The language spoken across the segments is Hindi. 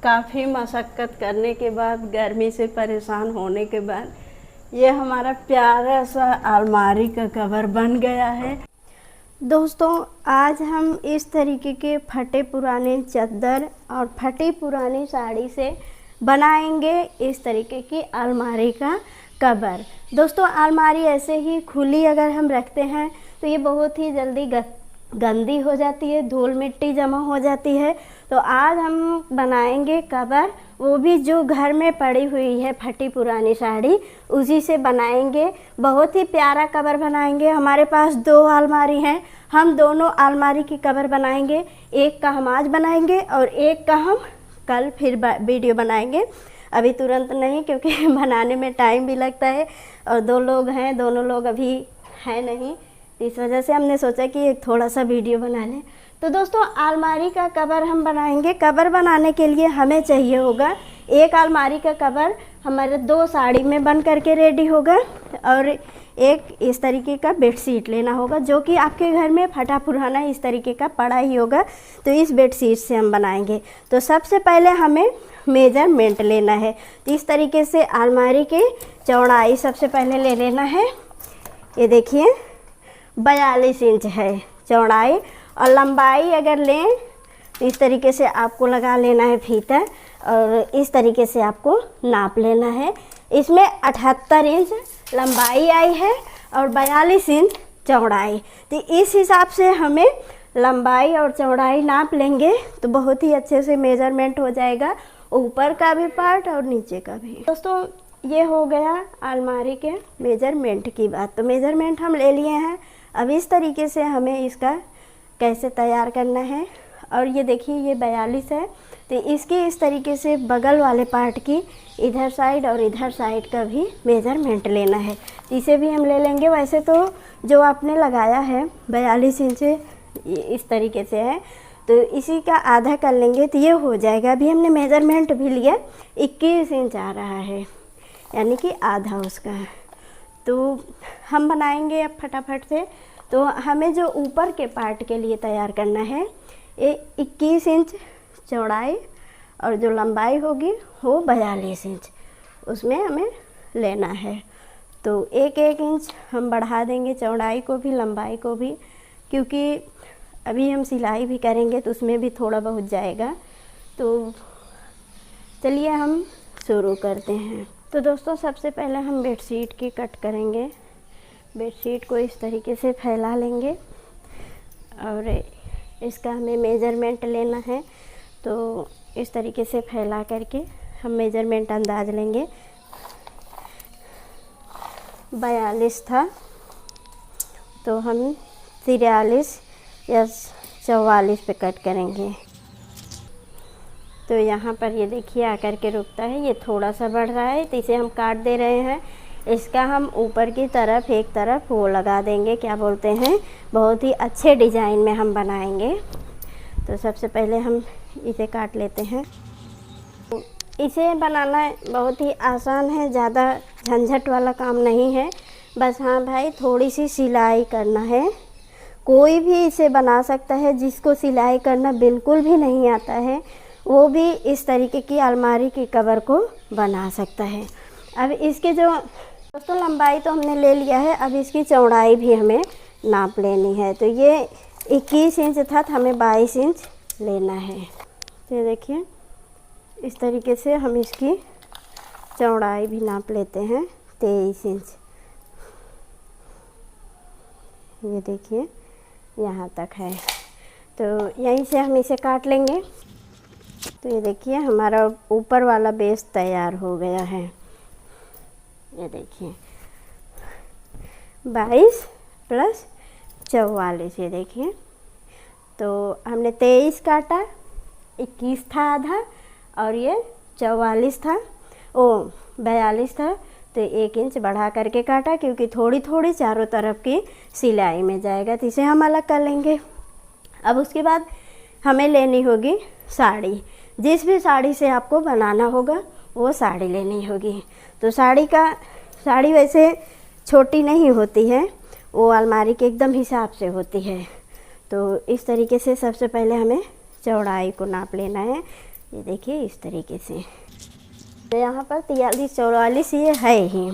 काफ़ी मशक्क़त करने के बाद, गर्मी से परेशान होने के बाद ये हमारा प्यारा सा अलमारी का कवर बन गया है। दोस्तों, आज हम इस तरीके के फटे पुराने चादर और फटी पुरानी साड़ी से बनाएंगे इस तरीके की अलमारी का कवर। दोस्तों, अलमारी ऐसे ही खुली अगर हम रखते हैं तो ये बहुत ही जल्दी गंदी हो जाती है, धूल मिट्टी जमा हो जाती है। तो आज हम बनाएंगे कवर, वो भी जो घर में पड़ी हुई है फटी पुरानी साड़ी उसी से बनाएंगे। बहुत ही प्यारा कवर बनाएंगे। हमारे पास 2 अलमारी हैं, हम दोनों अलमारी की कवर बनाएंगे। एक का हम आज बनाएंगे और एक का हम कल फिर वीडियो बनाएंगे। अभी तुरंत नहीं, क्योंकि बनाने में टाइम भी लगता है और 2 लोग हैं, दोनों लोग अभी हैं नहीं, इस वजह से हमने सोचा कि एक थोड़ा सा वीडियो बना लें। तो दोस्तों, अलमारी का कवर हम बनाएंगे। कवर बनाने के लिए हमें चाहिए होगा एक अलमारी का कवर हमारे 2 साड़ी में बन करके रेडी होगा और एक इस तरीके का बेडशीट लेना होगा, जो कि आपके घर में फटा पुराना इस तरीके का पड़ा ही होगा। तो इस बेडशीट से हम बनाएंगे। तो सबसे पहले हमें मेजरमेंट लेना है। तो इस तरीके से अलमारी की चौड़ाई सबसे पहले ले लेना है। ये देखिए 42 इंच है चौड़ाई, और लंबाई अगर लें तो इस तरीके से आपको लगा लेना है फीता और इस तरीके से आपको नाप लेना है। इसमें 78 इंच लंबाई आई है और 42 इंच चौड़ाई। तो इस हिसाब से हमें लंबाई और चौड़ाई नाप लेंगे तो बहुत ही अच्छे से मेजरमेंट हो जाएगा, ऊपर का भी पार्ट और नीचे का भी। दोस्तों, ये हो गया अलमारी के मेजरमेंट की बात। तो मेजरमेंट हम ले लिए हैं। अब इस तरीके से हमें इसका कैसे तैयार करना है। और ये देखिए ये 42 है, तो इसकी इस तरीके से बगल वाले पार्ट की इधर साइड और इधर साइड का भी मेजरमेंट लेना है। इसे भी हम ले लेंगे। वैसे तो जो आपने लगाया है 42 इंच इस तरीके से है, तो इसी का आधा कर लेंगे तो ये हो जाएगा। अभी हमने मेजरमेंट भी लिया, 21 इंच आ रहा है, यानी कि आधा उसका। तो हम बनाएंगे अब फटाफट से। तो हमें जो ऊपर के पार्ट के लिए तैयार करना है ये 21 इंच चौड़ाई और जो लंबाई होगी वो 42 इंच उसमें हमें लेना है। तो 1-1 इंच हम बढ़ा देंगे चौड़ाई को भी लंबाई को भी, क्योंकि अभी हम सिलाई भी करेंगे तो उसमें भी थोड़ा बहुत जाएगा। तो चलिए हम शुरू करते हैं। तो दोस्तों, सबसे पहले हम बेडशीट की कट करेंगे। बेडशीट को इस तरीके से फैला लेंगे और इसका हमें मेजरमेंट लेना है। तो इस तरीके से फैला करके हम मेजरमेंट अंदाज लेंगे। 42 था तो हम 43 या 44 पे कट करेंगे। तो यहाँ पर ये देखिए आकर के रुकता है, ये थोड़ा सा बढ़ रहा है तो इसे हम काट दे रहे हैं। इसका हम ऊपर की तरफ एक तरफ वो लगा देंगे, क्या बोलते हैं, बहुत ही अच्छे डिज़ाइन में हम बनाएंगे। तो सबसे पहले हम इसे काट लेते हैं। इसे बनाना बहुत ही आसान है, ज़्यादा झंझट वाला काम नहीं है। बस हाँ भाई, थोड़ी सी सिलाई करना है। कोई भी इसे बना सकता है, जिसको सिलाई करना बिल्कुल भी नहीं आता है वो भी इस तरीके की अलमारी की कवर को बना सकता है। अब इसके जो दोस्तों लंबाई तो हमने ले लिया है, अब इसकी चौड़ाई भी हमें नाप लेनी है। तो ये 21 इंच था तो हमें 22 इंच लेना है। तो देखिए इस तरीके से हम इसकी चौड़ाई भी नाप लेते हैं, 23 इंच। ये देखिए यहाँ तक है, तो यहीं से हम इसे काट लेंगे। तो ये देखिए हमारा ऊपर वाला बेस तैयार हो गया है। ये देखिए 22 प्लस 44, ये देखिए। तो हमने 23 काटा, 21 था आधा और ये 44 था, 42 था। तो 1 इंच बढ़ा करके काटा, क्योंकि थोड़ी थोड़ी चारों तरफ की सिलाई में जाएगा। तो इसे हम अलग कर लेंगे। अब उसके बाद हमें लेनी होगी साड़ी। जिस भी साड़ी से आपको बनाना होगा वो साड़ी लेनी होगी। तो साड़ी वैसे छोटी नहीं होती है, वो अलमारी के एकदम हिसाब से होती है। तो इस तरीके से सबसे पहले हमें चौड़ाई को नाप लेना है। ये देखिए इस तरीके से। तो यहाँ पर 43-44 ये है ही।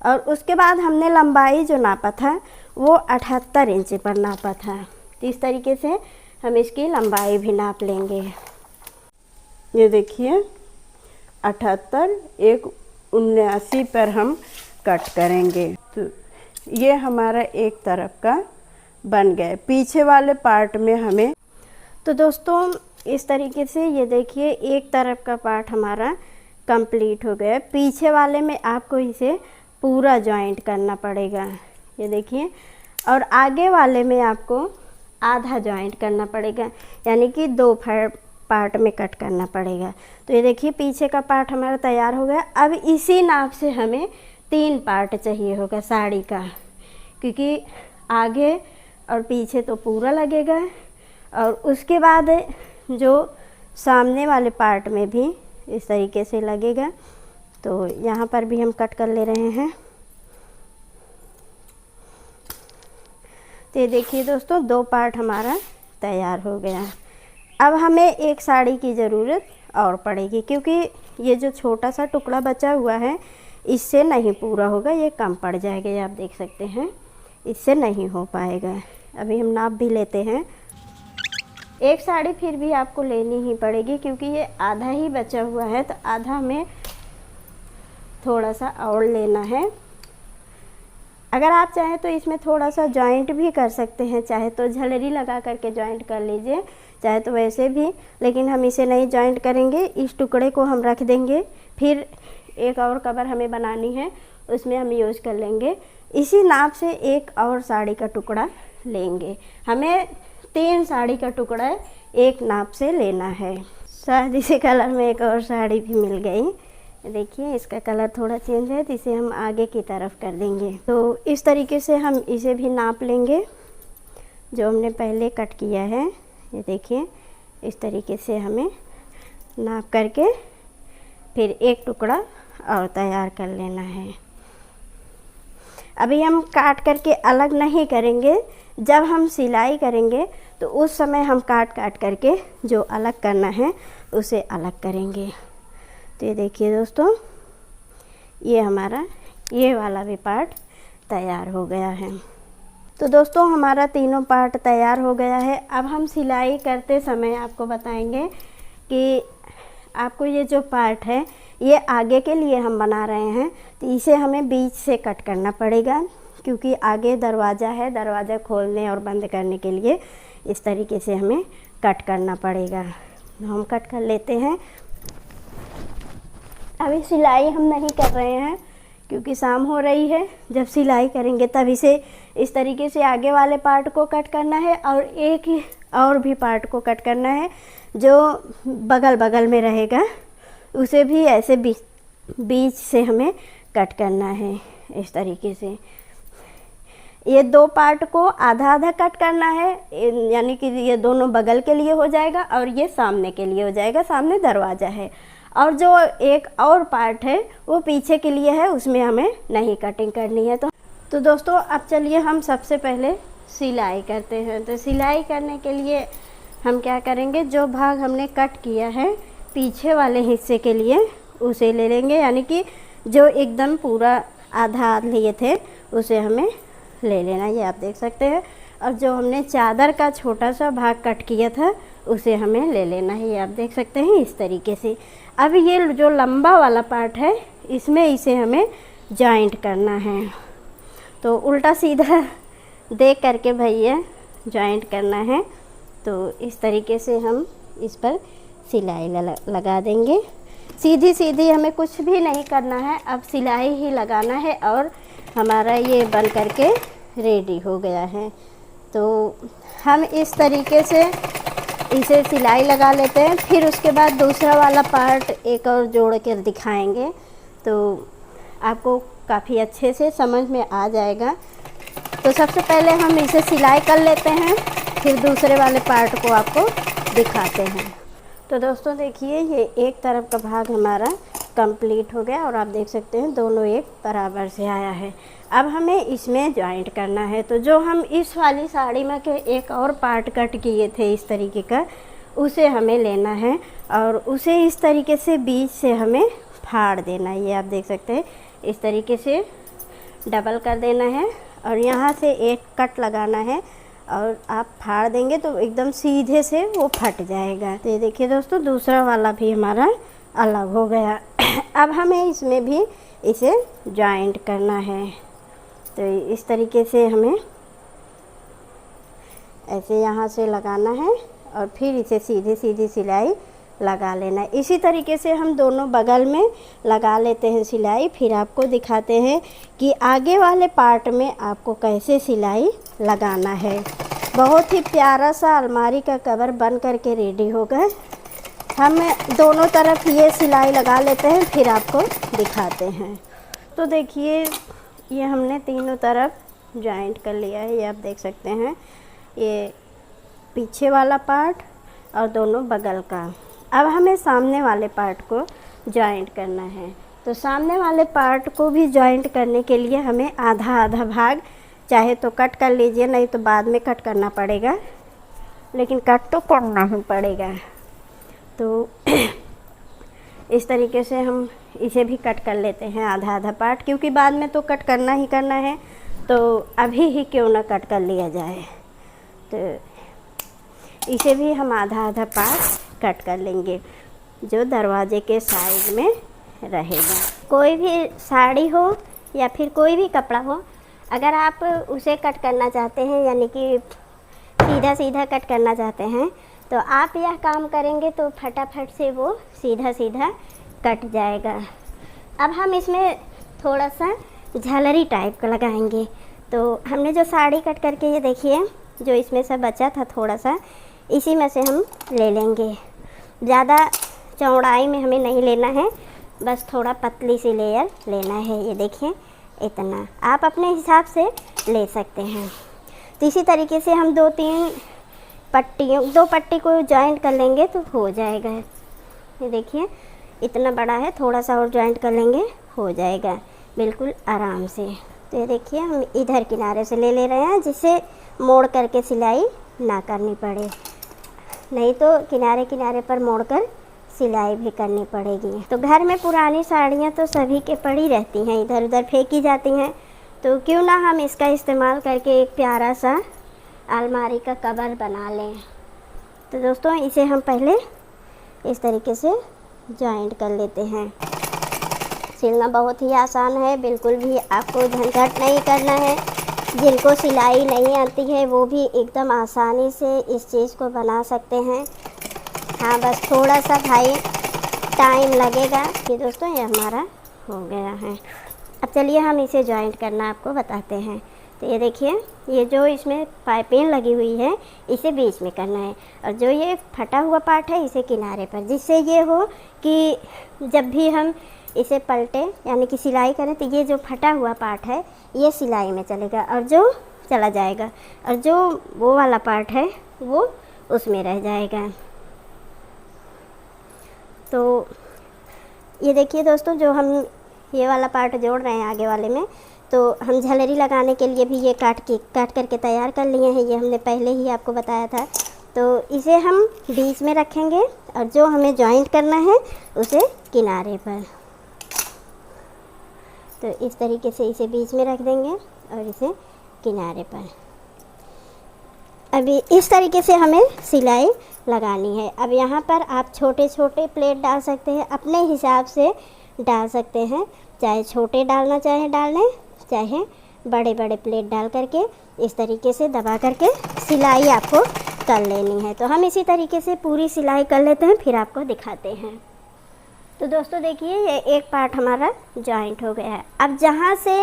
और उसके बाद हमने लंबाई जो नापा था वो 78 इंच पर नापा था। तो इस तरीके से हम इसकी लंबाई भी नाप लेंगे। ये देखिए 78, एक 79 पर हम कट करेंगे। तो ये हमारा एक तरफ का बन गया। पीछे वाले पार्ट में हमें, तो दोस्तों इस तरीके से ये देखिए एक तरफ का पार्ट हमारा कंप्लीट हो गया। पीछे वाले में आपको इसे पूरा जॉइंट करना पड़ेगा, ये देखिए। और आगे वाले में आपको आधा जॉइंट करना पड़ेगा, यानी कि 2 पार्ट में कट करना पड़ेगा। तो ये देखिए पीछे का पार्ट हमारा तैयार हो गया। अब इसी नाप से हमें 3 पार्ट चाहिए होगा साड़ी का, क्योंकि आगे और पीछे तो पूरा लगेगा और उसके बाद जो सामने वाले पार्ट में भी इस तरीके से लगेगा। तो यहाँ पर भी हम कट कर ले रहे हैं। तो ये देखिए दोस्तों 2 पार्ट हमारा तैयार हो गया। अब हमें एक साड़ी की ज़रूरत और पड़ेगी, क्योंकि ये जो छोटा सा टुकड़ा बचा हुआ है इससे नहीं पूरा होगा, ये कम पड़ जाएगा। ये आप देख सकते हैं, इससे नहीं हो पाएगा। अभी हम नाप भी लेते हैं। एक साड़ी फिर भी आपको लेनी ही पड़ेगी, क्योंकि ये आधा ही बचा हुआ है, तो आधा हमें थोड़ा सा और लेना है। अगर आप चाहें तो इसमें थोड़ा सा जॉइंट भी कर सकते हैं, चाहे तो झलरी लगा करके जॉइंट कर लीजिए, चाहे तो वैसे भी, लेकिन हम इसे नहीं जॉइंट करेंगे। इस टुकड़े को हम रख देंगे, फिर एक और कवर हमें बनानी है, उसमें हम यूज़ कर लेंगे। इसी नाप से एक और साड़ी का टुकड़ा लेंगे। हमें 3 साड़ी का टुकड़ा एक नाप से लेना है। शायद इसी कलर में एक और साड़ी भी मिल गई। देखिए इसका कलर थोड़ा चेंज है, तो इसे हम आगे की तरफ कर देंगे। तो इस तरीके से हम इसे भी नाप लेंगे जो हमने पहले कट किया है। ये देखिए इस तरीके से हमें नाप करके फिर एक टुकड़ा और तैयार कर लेना है। अभी हम काट करके अलग नहीं करेंगे, जब हम सिलाई करेंगे तो उस समय हम काट करके जो अलग करना है उसे अलग करेंगे। तो ये देखिए दोस्तों, ये हमारा ये वाला भी पार्ट तैयार हो गया है। तो दोस्तों हमारा तीनों पार्ट तैयार हो गया है। अब हम सिलाई करते समय आपको बताएंगे कि आपको ये जो पार्ट है ये आगे के लिए हम बना रहे हैं, तो इसे हमें बीच से कट करना पड़ेगा, क्योंकि आगे दरवाज़ा है, दरवाज़ा खोलने और बंद करने के लिए इस तरीके से हमें कट करना पड़ेगा। हम कट कर लेते हैं। अभी सिलाई हम नहीं कर रहे हैं क्योंकि शाम हो रही है। जब सिलाई करेंगे तब इसे इस तरीके से आगे वाले पार्ट को कट करना है और एक और भी पार्ट को कट करना है जो बगल बगल में रहेगा, उसे भी ऐसे बीच से हमें कट करना है इस तरीके से। ये 2 पार्ट को आधा आधा कट करना है, यानी कि ये दोनों बगल के लिए हो जाएगा और ये सामने के लिए हो जाएगा, सामने दरवाज़ा है। और जो एक और पार्ट है वो पीछे के लिए है, उसमें हमें नहीं कटिंग करनी है। तो दोस्तों अब चलिए हम सबसे पहले सिलाई करते हैं। तो सिलाई करने के लिए हम क्या करेंगे, जो भाग हमने कट किया है पीछे वाले हिस्से के लिए उसे ले लेंगे, यानी कि जो एकदम पूरा आधा लिए थे उसे हमें ले लेना, ये आप देख सकते हैं। और जो हमने चादर का छोटा सा भाग कट किया था उसे हमें ले लेना है, ये आप देख सकते हैं इस तरीके से। अब ये जो लंबा वाला पार्ट है इसमें इसे हमें जॉइंट करना है, तो उल्टा सीधा देख करके भैया जॉइंट करना है। तो इस तरीके से हम इस पर सिलाई लगा देंगे। सीधी सीधी हमें कुछ भी नहीं करना है, अब सिलाई ही लगाना है और हमारा ये बन करके रेडी हो गया है। तो हम इस तरीके से इसे सिलाई लगा लेते हैं, फिर उसके बाद दूसरा वाला पार्ट एक और जोड़ कर दिखाएंगे तो आपको काफ़ी अच्छे से समझ में आ जाएगा। तो सबसे पहले हम इसे सिलाई कर लेते हैं, फिर दूसरे वाले पार्ट को आपको दिखाते हैं। तो दोस्तों देखिए ये एक तरफ का भाग हमारा कंप्लीट हो गया और आप देख सकते हैं दोनों एक बराबर से आया है। अब हमें इसमें जॉइंट करना है। तो जो हम इस वाली साड़ी में के एक और पार्ट कट किए थे इस तरीके का, उसे हमें लेना है और उसे इस तरीके से बीच से हमें फाड़ देना है। ये आप देख सकते हैं, इस तरीके से डबल कर देना है और यहाँ से एक कट लगाना है और आप फाड़ देंगे तो एकदम सीधे से वो फट जाएगा। तो ये देखिए दोस्तों, दूसरा वाला भी हमारा अलग हो गया। अब हमें इसमें भी इसे जॉइंट करना है। तो इस तरीके से हमें ऐसे यहाँ से लगाना है और फिर इसे सीधी सीधी सिलाई लगा लेना है। इसी तरीके से हम दोनों बगल में लगा लेते हैं सिलाई। फिर आपको दिखाते हैं कि आगे वाले पार्ट में आपको कैसे सिलाई लगाना है। बहुत ही प्यारा सा अलमारी का कवर बन करके रेडी हो गए। हम दोनों तरफ ये सिलाई लगा लेते हैं, फिर आपको दिखाते हैं। तो देखिए, ये हमने तीनों तरफ जॉइंट कर लिया है। ये आप देख सकते हैं, ये पीछे वाला पार्ट और दोनों बगल का। अब हमें सामने वाले पार्ट को जॉइंट करना है। तो सामने वाले पार्ट को भी जॉइंट करने के लिए हमें आधा आधा भाग चाहे तो कट कर लीजिए, नहीं तो बाद में कट करना पड़ेगा, लेकिन कट तो करना ही पड़ेगा। तो इस तरीके से हम इसे भी कट कर लेते हैं आधा आधा पार्ट, क्योंकि बाद में तो कट करना ही करना है, तो अभी ही क्यों ना कट कर लिया जाए। तो इसे भी हम आधा आधा पार्ट कट कर लेंगे, जो दरवाजे के साइड में रहेगा। कोई भी साड़ी हो या फिर कोई भी कपड़ा हो, अगर आप उसे कट करना चाहते हैं, यानी कि सीधा सीधा कट करना चाहते हैं, तो आप यह काम करेंगे तो फटाफट से वो सीधा सीधा कट जाएगा। अब हम इसमें थोड़ा सा झालरी टाइप का लगाएंगे। तो हमने जो साड़ी कट करके, ये देखिए, जो इसमें से बचा था थोड़ा सा, इसी में से हम ले लेंगे। ज़्यादा चौड़ाई में हमें नहीं लेना है, बस थोड़ा पतली सी लेयर लेना है। ये देखिए, इतना आप अपने हिसाब से ले सकते हैं। तो इसी तरीके से हम दो पट्टी को जॉइंट कर लेंगे तो हो जाएगा। ये देखिए, इतना बड़ा है, थोड़ा सा और जॉइंट कर लेंगे हो जाएगा बिल्कुल आराम से। तो ये देखिए, हम इधर किनारे से ले रहे हैं, जिससे मोड़ करके सिलाई ना करनी पड़े, नहीं तो किनारे किनारे पर मोड़कर सिलाई भी करनी पड़ेगी। तो घर में पुरानी साड़ियाँ तो सभी के पड़ी रहती हैं, इधर उधर फेंकी जाती हैं, तो क्यों ना हम इसका इस्तेमाल करके एक प्यारा सा अलमारी का कवर बना लें। तो दोस्तों, इसे हम पहले इस तरीके से जॉइंट कर लेते हैं। सिलना बहुत ही आसान है, बिल्कुल भी आपको झंझट नहीं करना है। जिनको सिलाई नहीं आती है वो भी एकदम आसानी से इस चीज़ को बना सकते हैं। हाँ, बस थोड़ा सा भाई टाइम लगेगा। ये दोस्तों, ये हमारा हो गया है। अब चलिए हम इसे जॉइंट करना आपको बताते हैं। तो ये देखिए, ये जो इसमें पाइपिंग लगी हुई है, इसे बीच में करना है, और जो ये फटा हुआ पार्ट है इसे किनारे पर, जिससे ये हो कि जब भी हम इसे पलटे यानी कि सिलाई करें तो ये जो फटा हुआ पार्ट है ये सिलाई में चलेगा और जो चला जाएगा, और जो वो वाला पार्ट है वो उसमें रह जाएगा। तो ये देखिए दोस्तों, जो हम ये वाला पार्ट जोड़ रहे हैं आगे वाले में, तो हम झलरी लगाने के लिए भी ये काट करके तैयार कर लिए हैं। ये हमने पहले ही आपको बताया था। तो इसे हम बीच में रखेंगे और जो हमें जॉइंट करना है उसे किनारे पर। तो इस तरीके से इसे बीच में रख देंगे और इसे किनारे पर। अभी इस तरीके से हमें सिलाई लगानी है। अब यहाँ पर आप छोटे छोटे प्लेट डाल सकते हैं, अपने हिसाब से डाल सकते हैं, चाहे छोटे डालना चाहे डाल लें, चाहे बड़े बड़े प्लेट डाल करके इस तरीके से दबा करके सिलाई आपको कर लेनी है। तो हम इसी तरीके से पूरी सिलाई कर लेते हैं, फिर आपको दिखाते हैं। तो दोस्तों देखिए, ये एक पार्ट हमारा जॉइंट हो गया है। अब जहाँ से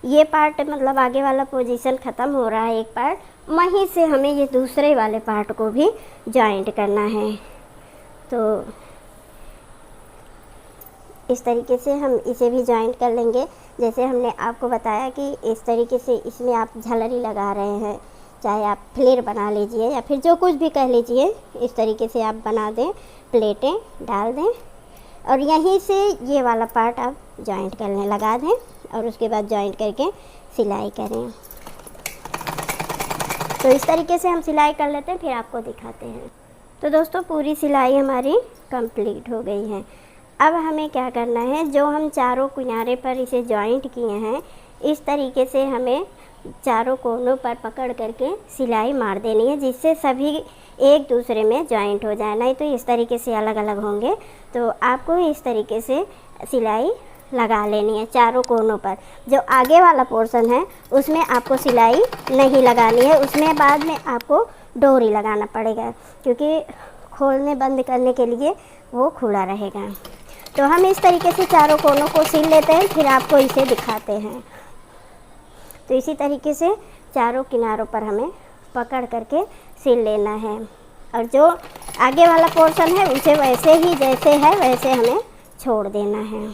ये पार्ट मतलब आगे वाला पोजीशन ख़त्म हो रहा है एक पार्ट, वहीं से हमें ये दूसरे वाले पार्ट को भी जॉइंट करना है। तो इस तरीके से हम इसे भी जॉइंट कर लेंगे। जैसे हमने आपको बताया कि इस तरीके से इसमें आप झलरी लगा रहे हैं, चाहे आप फ्लेयर बना लीजिए या फिर जो कुछ भी कह लीजिए, इस तरीके से आप बना दें, प्लेटें डाल दें और यहीं से ये वाला पार्ट आप जॉइंट करने लगा दें और उसके बाद जॉइंट करके सिलाई करें। तो इस तरीके से हम सिलाई कर लेते हैं, फिर आपको दिखाते हैं। तो दोस्तों पूरी सिलाई हमारी कंप्लीट हो गई है। अब हमें क्या करना है, जो हम चारों किनारे पर इसे जॉइंट किए हैं इस तरीके से हमें चारों कोनों पर पकड़ करके सिलाई मार देनी है, जिससे सभी एक दूसरे में जॉइंट हो जाए। नहीं तो इस तरीके से अलग अलग होंगे। तो आपको इस तरीके से सिलाई लगा लेनी है चारों कोनों पर। जो आगे वाला पोर्शन है उसमें आपको सिलाई नहीं लगानी है, उसमें बाद में आपको डोरी लगाना पड़ेगा, क्योंकि खोलने बंद करने के लिए वो खुला रहेगा। तो हम इस तरीके से चारों कोनों को सिल लेते हैं, फिर आपको इसे दिखाते हैं। तो इसी तरीके से चारों किनारों पर हमें पकड़ करके सिल लेना है, और जो आगे वाला पोर्शन है उसे वैसे ही जैसे है वैसे हमें छोड़ देना है।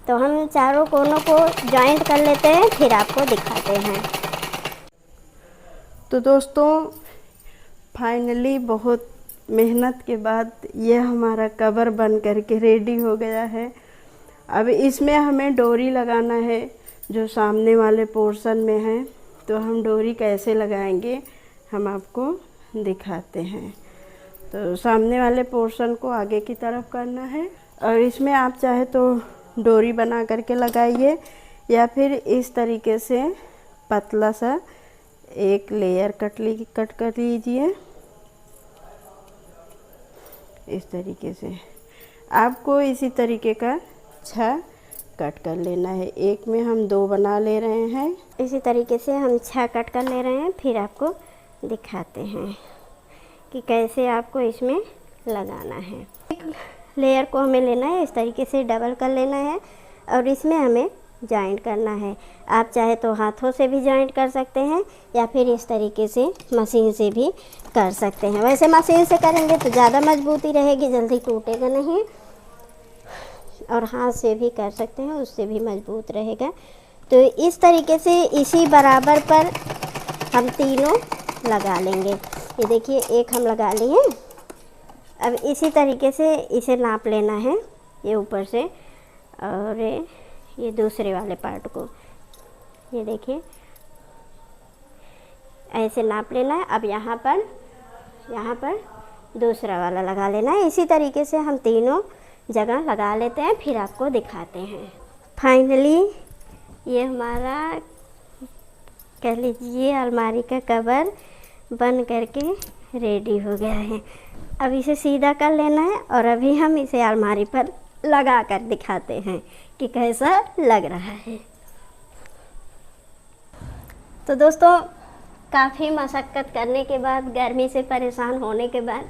तो हम चारों कोनों को जॉइंट कर लेते हैं, फिर आपको दिखाते हैं। तो दोस्तों फाइनली बहुत मेहनत के बाद ये हमारा कवर बन करके रेडी हो गया है। अब इसमें हमें डोरी लगाना है जो सामने वाले पोर्शन में है। तो हम डोरी कैसे लगाएंगे हम आपको दिखाते हैं। तो सामने वाले पोर्शन को आगे की तरफ करना है, और इसमें आप चाहे तो डोरी बना करके लगाइए, या फिर इस तरीके से पतला सा एक लेयर कट कर लीजिए। इस तरीके से आपको इसी तरीके का 6 कट कर लेना है। एक में हम 2 बना ले रहे हैं। इसी तरीके से हम 6 कट कर ले रहे हैं, फिर आपको दिखाते हैं कि कैसे आपको इसमें लगाना है। एक लेयर को हमें लेना है, इस तरीके से डबल कर लेना है, और इसमें हमें जॉइंट करना है। आप चाहे तो हाथों से भी जॉइंट कर सकते हैं, या फिर इस तरीके से मशीन से भी कर सकते हैं। वैसे मशीन से करेंगे तो ज़्यादा मजबूती रहेगी, जल्दी टूटेगा नहीं, और हाथ से भी कर सकते हैं, उससे भी मजबूत रहेगा। तो इस तरीके से इसी बराबर पर हम तीनों लगा लेंगे। ये देखिए एक हम लगा लिए। अब इसी तरीके से इसे नाप लेना है, ये ऊपर से, और ये दूसरे वाले पार्ट को ये देखिए ऐसे नाप लेना है। अब यहाँ पर दूसरा वाला लगा लेना है। इसी तरीके से हम तीनों जगह लगा लेते हैं, फिर आपको दिखाते हैं। फाइनली ये हमारा कह लीजिए अलमारी का कवर बन करके रेडी हो गया है। अब इसे सीधा कर लेना है, और अभी हम इसे अलमारी पर लगा कर दिखाते हैं कि कैसा लग रहा है। तो दोस्तों काफ़ी मशक्क़त करने के बाद, गर्मी से परेशान होने के बाद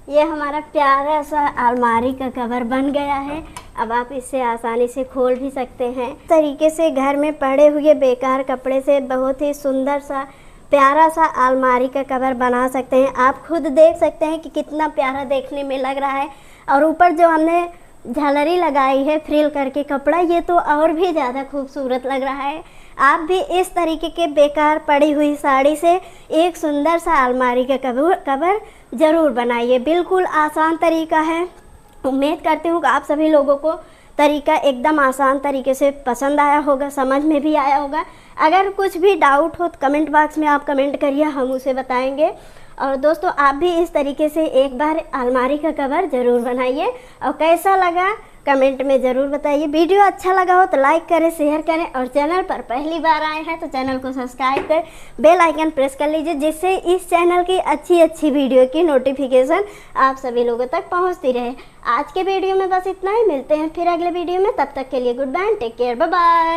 ये हमारा प्यारा सा अलमारी का कवर बन गया है। अब आप इससे आसानी से खोल भी सकते हैं। इस तरीके से घर में पड़े हुए बेकार कपड़े से बहुत ही सुंदर सा प्यारा सा अलमारी का कवर बना सकते हैं। आप खुद देख सकते हैं कि कितना प्यारा देखने में लग रहा है। और ऊपर जो हमने झालरी लगाई है फ्रिल करके कपड़ा, ये तो और भी ज़्यादा खूबसूरत लग रहा है। आप भी इस तरीके के बेकार पड़ी हुई साड़ी से एक सुंदर सा अलमारी का कवर ज़रूर बनाइए। बिल्कुल आसान तरीका है। उम्मीद करती हूँ कि आप सभी लोगों को तरीका एकदम आसान तरीके से पसंद आया होगा, समझ में भी आया होगा। अगर कुछ भी डाउट हो तो कमेंट बॉक्स में आप कमेंट करिए, हम उसे बताएंगे। और दोस्तों आप भी इस तरीके से एक बार अलमारी का कवर ज़रूर बनाइए, और कैसा लगा कमेंट में ज़रूर बताइए। वीडियो अच्छा लगा हो तो लाइक करें, शेयर करें, और चैनल पर पहली बार आए हैं तो चैनल को सब्सक्राइब कर बेल आइकन प्रेस कर लीजिए, जिससे इस चैनल की अच्छी वीडियो की नोटिफिकेशन आप सभी लोगों तक पहुंचती रहे। आज के वीडियो में बस इतना ही। मिलते हैं फिर अगले वीडियो में, तब तक के लिए goodbye, take care, bye bye.